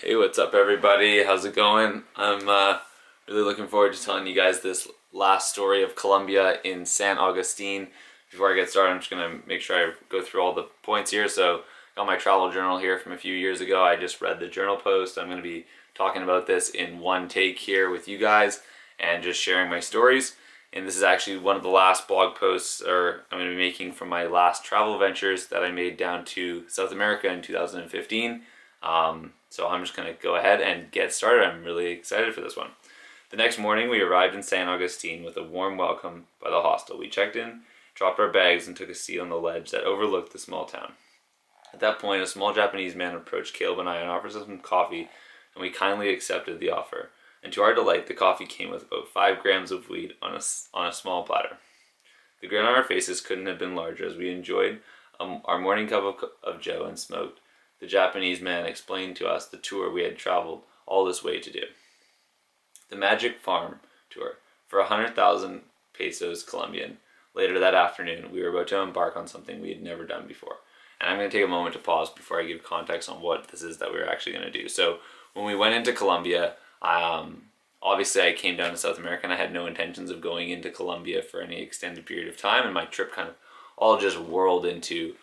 Hey, what's up, everybody? How's it going? I'm really looking forward to telling you guys this last story of Colombia in San Augustin. Before I get started, I'm just going to make sure I go through all the points here. So, got my travel journal here from a few years ago. I just read the journal post. I'm going to be talking about this in one take here with you guys and just sharing my stories. And this is actually one of the last blog posts I'm going to be making from my last travel ventures that I made down to South America in 2015. So I'm just going to go ahead and get started. I'm really excited for this one. The next morning, we arrived in San Augustin with a warm welcome by the hostel. We checked in, dropped our bags, and took a seat on the ledge that overlooked the small town. At that point, a small Japanese man approached Caleb and I and offered us some coffee, and we kindly accepted the offer. And to our delight, the coffee came with about 5 grams of wheat on a small platter. The grin on our faces couldn't have been larger as we enjoyed our morning cup of joe and smoked. The Japanese man explained to us the tour we had traveled all this way to do. The Magic Farm Tour for 100,000 pesos Colombian. Later that afternoon, we were about to embark on something we had never done before. And I'm going to take a moment to pause before I give context on what this is that we were actually going to do. So when we went into Colombia, obviously I came down to South America and I had no intentions of going into Colombia for any extended period of time. And my trip kind of all just whirled into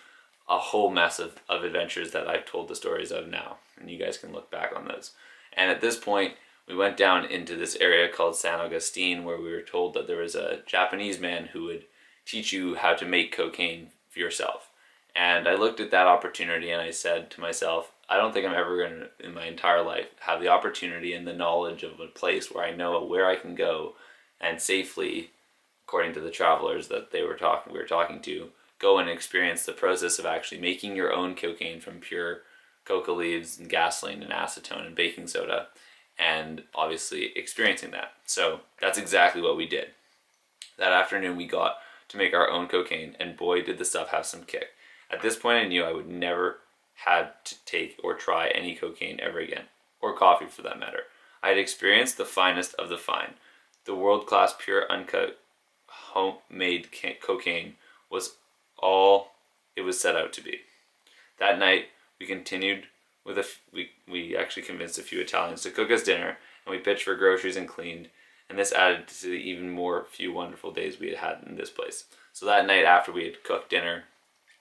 a whole mess of adventures that I've told the stories of now, and you guys can look back on those. And at this point, we went down into this area called San Augustin, where we were told that there was a Japanese man who would teach you how to make cocaine for yourself. And I looked at that opportunity and I said to myself, I don't think I'm ever going to, in my entire life, have the opportunity and the knowledge of a place where I know where I can go and safely, according to the travelers that we were talking to, go and experience the process of actually making your own cocaine from pure coca leaves and gasoline and acetone and baking soda, and obviously experiencing that. So that's exactly what we did. That afternoon we got to make our own cocaine, and boy did the stuff have some kick. At this point I knew I would never had to take or try any cocaine ever again, or coffee for that matter. I had experienced the finest of the fine. The world-class pure uncut homemade cocaine was all it was set out to be. That night, we continued with we actually convinced a few Italians to cook us dinner, and we pitched for groceries and cleaned, and this added to the even more few wonderful days we had had in this place. So that night, after we had cooked dinner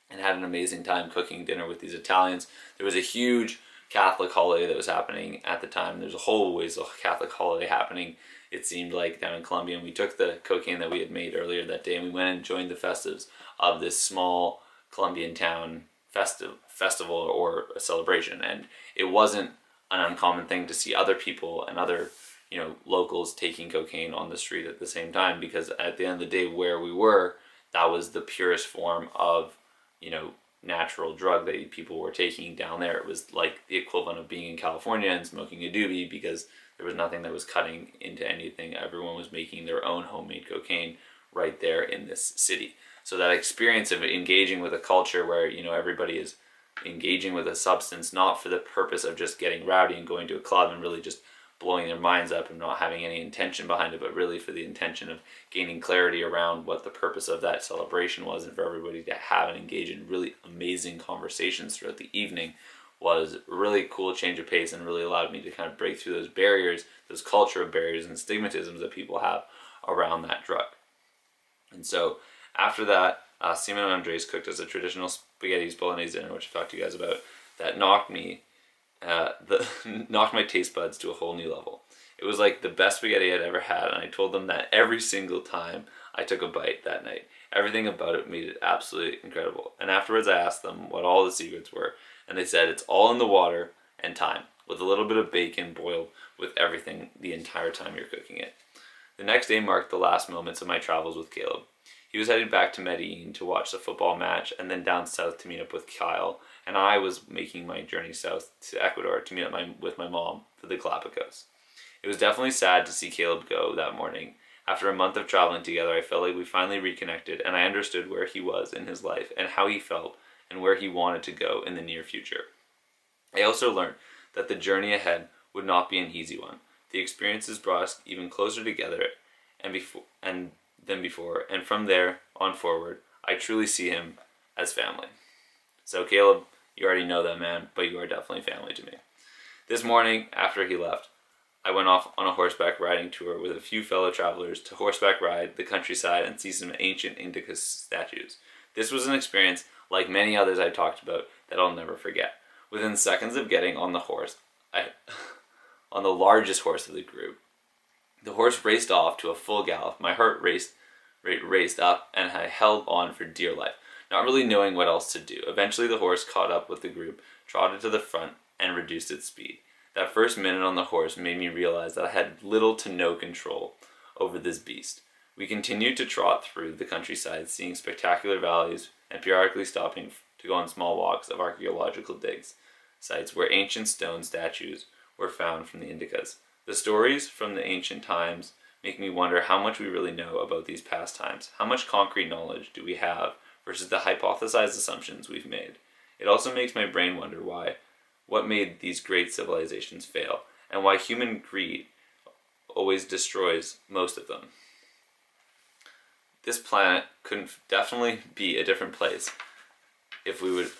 and had an amazing time cooking dinner with these Italians, there was a huge Catholic holiday that was happening at the time. There's a whole ways of Catholic holiday happening, it seemed like, down in Colombia, and we took the cocaine that we had made earlier that day and we went and joined the festives of this small Colombian town festival or a celebration. And it wasn't an uncommon thing to see other people and other locals taking cocaine on the street at the same time, because at the end of the day where we were, that was the purest form of natural drug that people were taking down there. It was like the equivalent of being in California and smoking a doobie, because there was nothing that was cutting into anything. Everyone was making their own homemade cocaine right there in this city. So that experience of engaging with a culture where everybody is engaging with a substance not for the purpose of just getting rowdy and going to a club and really just blowing their minds up and not having any intention behind it, but really for the intention of gaining clarity around what the purpose of that celebration was, and for everybody to have and engage in really amazing conversations throughout the evening, was a really cool change of pace and really allowed me to kind of break through those barriers, those cultural barriers and stigmatisms that people have around that drug. And so after that, Simon and Andres cooked us a traditional spaghetti bolognese dinner, which I talked to you guys about, that knocked my taste buds to a whole new level. It was like the best spaghetti I'd ever had, and I told them that every single time I took a bite that night. Everything about it made it absolutely incredible. And afterwards I asked them what all the secrets were, and they said it's all in the water and time, with a little bit of bacon boiled with everything the entire time you're cooking it. The next day marked the last moments of my travels with Caleb. He was headed back to Medellin to watch the football match and then down south to meet up with Kyle, and I was making my journey south to Ecuador to meet up with my mom for the Galapagos. It was definitely sad to see Caleb go that morning. After a month of traveling together, I felt like we finally reconnected, and I understood where he was in his life and how he felt and where he wanted to go in the near future. I also learned that the journey ahead would not be an easy one. The experiences brought us even closer together than before, and from there on forward, I truly see him as family. So Caleb, you already know that, man, but you are definitely family to me. This morning, after he left, I went off on a horseback riding tour with a few fellow travelers to horseback ride the countryside and see some ancient Indica statues. This was an experience, like many others I talked about, that I'll never forget. Within seconds of getting on the horse, on the largest horse of the group, the horse raced off to a full gallop. My heart raced up, and I held on for dear life, not really knowing what else to do. Eventually the horse caught up with the group, trotted to the front, and reduced its speed. That first minute on the horse made me realize that I had little to no control over this beast. We continued to trot through the countryside, seeing spectacular valleys and periodically stopping to go on small walks of archaeological digs, sites where ancient stone statues were found from the Indicas. The stories from the ancient times make me wonder how much we really know about these past times. How much concrete knowledge do we have versus the hypothesized assumptions we've made? It also makes my brain wonder what made these great civilizations fail, and why human greed always destroys most of them. This planet could definitely be a different place if we would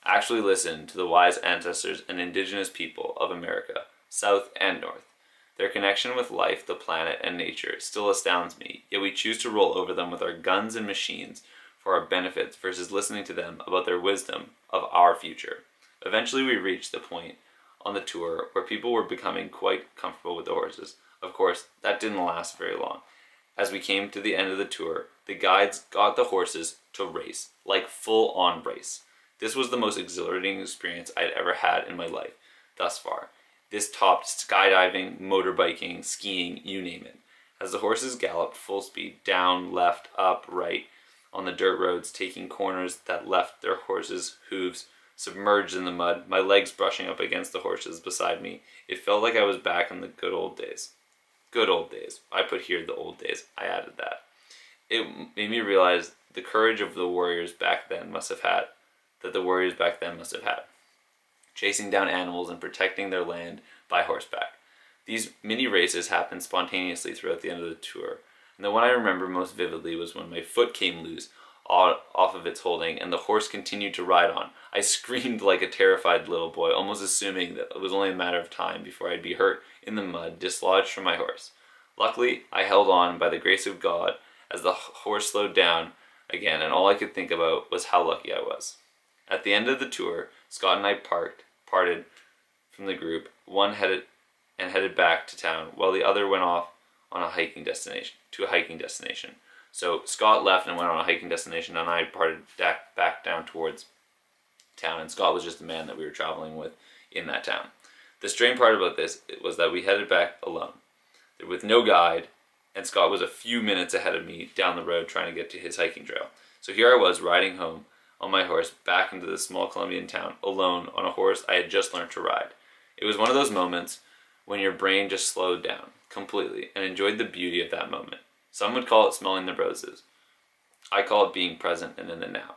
actually listen to the wise ancestors and indigenous people of America, South and North. Their connection with life, the planet, and nature still astounds me, yet we choose to roll over them with our guns and machines for our benefits versus listening to them about their wisdom of our future. Eventually we reached the point on the tour where people were becoming quite comfortable with the horses. Of course, that didn't last very long. As we came to the end of the tour, the guides got the horses to race, like full-on race. This was the most exhilarating experience I had ever had in my life thus far. This topped skydiving, motorbiking, skiing, you name it. As the horses galloped full speed, down, left, up, right, on the dirt roads, taking corners that left their horses' hooves submerged in the mud, my legs brushing up against the horses beside me, it felt like I was back in the good old days. Good old days. I put here the old days. I added that. It made me realize the courage of the warriors back then must have had. Chasing down animals and protecting their land by horseback. These mini races happened spontaneously throughout the end of the tour, and the one I remember most vividly was when my foot came loose off of its holding and the horse continued to ride on. I screamed like a terrified little boy, almost assuming that it was only a matter of time before I'd be hurt in the mud, dislodged from my horse. Luckily, I held on by the grace of God as the horse slowed down again, and all I could think about was how lucky I was. At the end of the tour, Scott and I parted from the group, one headed back to town, while the other went off on a hiking destination. So Scott left and went on a hiking destination, and I parted back down towards town, and Scott was just the man that we were traveling with in that town. The strange part about this was that we headed back alone, with no guide, and Scott was a few minutes ahead of me down the road trying to get to his hiking trail. So here I was riding home on my horse back into the small Colombian town, alone on a horse I had just learned to ride. It was one of those moments when your brain just slowed down completely and enjoyed the beauty of that moment. Some would call it smelling the roses. I call it being present and in the now.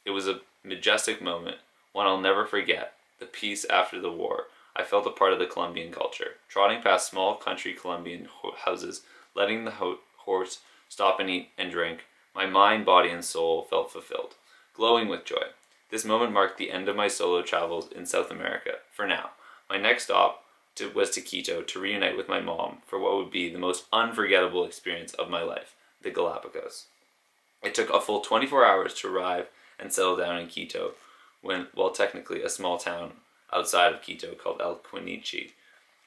It was a majestic moment, one I'll never forget. The peace after the war. I felt a part of the Colombian culture. Trotting past small country Colombian houses, letting the horse stop and eat and drink, my mind, body, and soul felt fulfilled, glowing with joy. This moment marked the end of my solo travels in South America, for now. My next stop was to Quito to reunite with my mom for what would be the most unforgettable experience of my life, the Galapagos. It took a full 24 hours to arrive and settle down in Quito, while technically a small town outside of Quito called El Quinichi.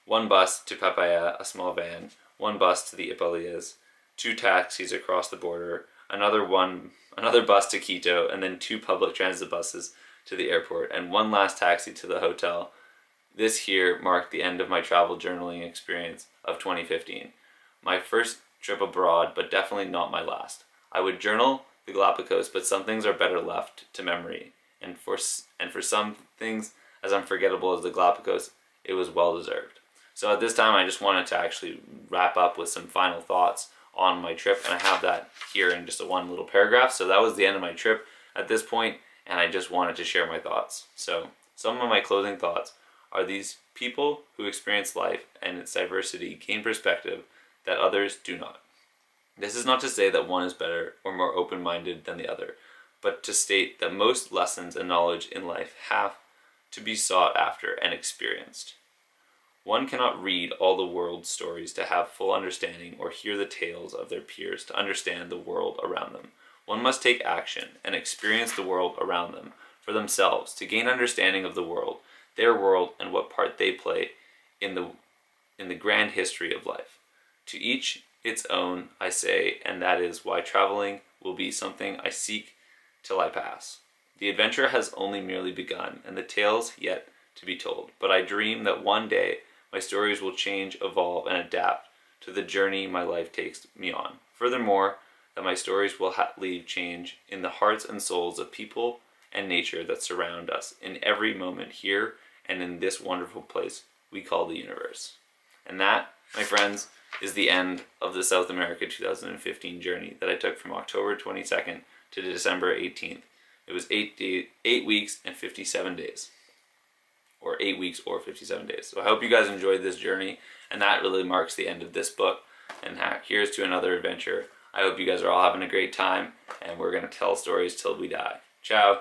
One bus to Papaya, a small van, one bus to the Ipalias, 2 taxis across the border, another bus to Quito, and then 2 public transit buses to the airport, and one last taxi to the hotel. This here marked the end of my travel journaling experience of 2015. My first trip abroad, but definitely not my last. I would journal the Galapagos, but some things are better left to memory. And for some things as unforgettable as the Galapagos, it was well deserved. So at this time, I just wanted to actually wrap up with some final thoughts on my trip, and I have that here in just one little paragraph. So that was the end of my trip at this point, and I just wanted to share my thoughts. So some of my closing thoughts are these people who experience life and its diversity gain perspective that others do not. This is not to say that one is better or more open-minded than the other, but to state that most lessons and knowledge in life have to be sought after and experienced. One cannot read all the world's stories to have full understanding or hear the tales of their peers to understand the world around them. One must take action and experience the world around them for themselves to gain understanding of the world, their world, and what part they play in the grand history of life. To each its own, I say, and that is why traveling will be something I seek till I pass. The adventure has only merely begun, and the tales yet to be told, but I dream that one day my stories will change, evolve, and adapt to the journey my life takes me on. Furthermore, that my stories will leave change in the hearts and souls of people and nature that surround us in every moment here and in this wonderful place we call the universe. And that, my friends, is the end of the South America 2015 journey that I took from October 22nd to December 18th. It was 8 weeks and 57 days. Or 8 weeks or 57 days. So I hope you guys enjoyed this journey, and that really marks the end of this book. And here's to another adventure. I hope you guys are all having a great time, and we're going to tell stories till we die. Ciao.